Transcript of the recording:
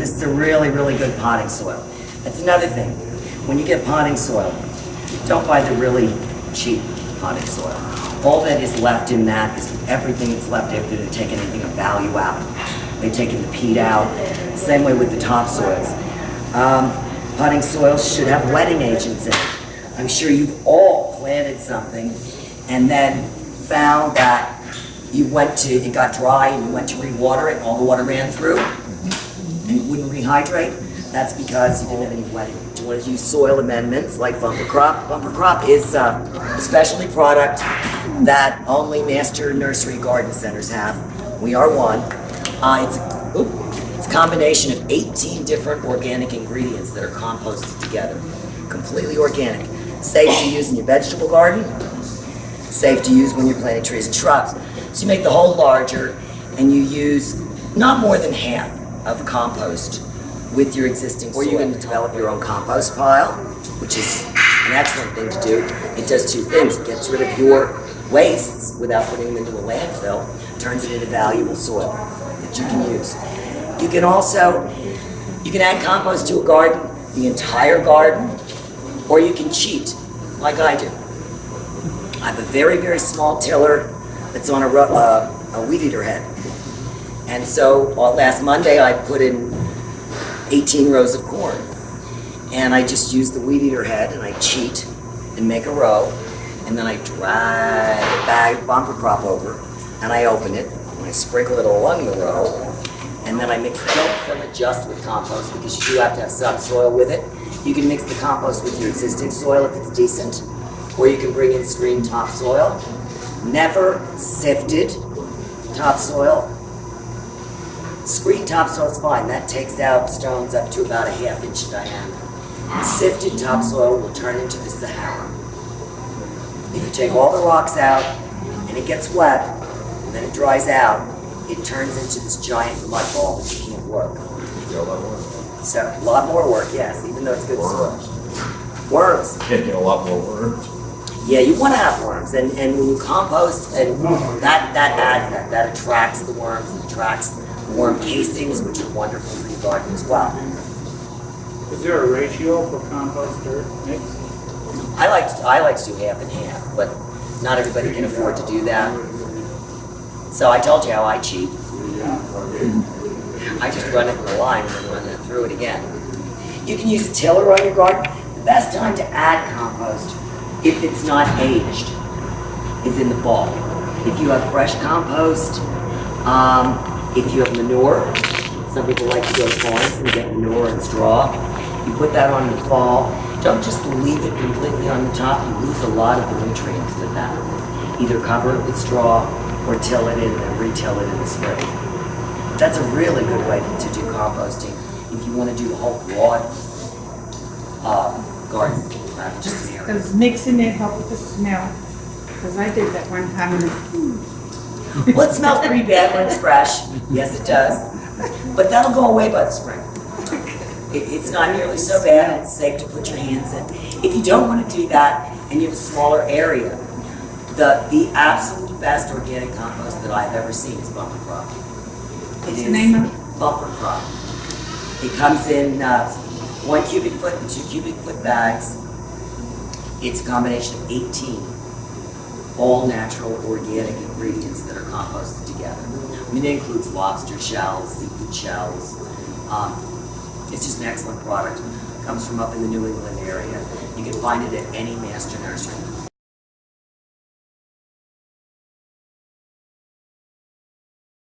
this is a really, really good potting soil. That's another thing. When you get potting soil, don't buy the really cheap potting soil. All that is left in that is everything that's left after they've taken anything of value out. They've taken the peat out. Same way with the topsoils. Potting soil should have wetting agents in it. I'm sure you've all planted something and then found that it got dry and you went to re-water it and all the water ran through and it wouldn't rehydrate. That's because you didn't have any wetting. You want to use soil amendments like Bumper Crop. Bumper Crop is a specialty product that only master nursery garden centers have. We are one. It's a combination of 18 different organic ingredients that are composted together. Completely organic. Safe to use in your vegetable garden. Safe to use when you're planting trees and shrubs. So you make the hole larger and you use not more than half of compost with your existing soil. Or you're going to develop your own compost pile, which is an excellent thing to do. It does two things. It gets rid of your wastes without putting them into a landfill, turns it into valuable soil that you can use. You can add compost to a garden, the entire garden, or you can cheat, like I do. I have a very, very small tiller that's on a weed eater head. And so last Monday I put in 18 rows of corn. And I just use the weed eater head and I cheat and make a row. And then I drag a bag of Bumper Crop over and I open it and I sprinkle it along the row. And then I mix it. Don't fill it just with compost because you do have to have subsoil with it. You can mix the compost with your existing soil if it's decent, or you can bring in screen topsoil. Never sifted topsoil. Screen topsoil is fine. That takes out stones up to about a ½ inch diameter. Sifted topsoil will turn into the Sahara. If you take all the rocks out and it gets wet and then it dries out, it turns into this giant mud ball that you can't work. So a lot more work, yes, even though it's good soil. Worms. Can't get a lot more worms. Yeah, you want to have worms, and when you compost, and that adds that attracts the worms, it attracts the worm casings, which are wonderful for your garden as well. Is there a ratio for compost dirt mix? I like to do half and half, but not everybody can afford to do that. So I told you how I cheat. I just run it in the line and then run it through it again. You can use a tiller on your garden. The best time to add compost, if it's not aged, is in the fall. If you have fresh compost, if you have manure, some people like to go to farms and get manure and straw. You put that on in the fall. Don't just leave it completely on the top. You lose a lot of the nutrients with that. Either cover it with straw or till it in and then re-till it in the spring. That's a really good way to do composting if you want to do the whole broad garden. Just an area. Does mixing it help with the smell? Because I did that one time. Well, it smells pretty bad when it's fresh. Yes, it does. But that'll go away by the spring. It's not nearly so bad, and it's safe to put your hands in. If you don't want to do that and you have a smaller area, the absolute best organic compost that I've ever seen is Bumper Crop. What's the name of it? Bumper Crop. It comes in 1 cubic foot and 2 cubic foot bags. It's a combination of 18 all natural organic ingredients that are composted together. I mean, it includes lobster shells, seafood shells. It's just an excellent product. It comes from up in the New England area. You can find it at any master nursery.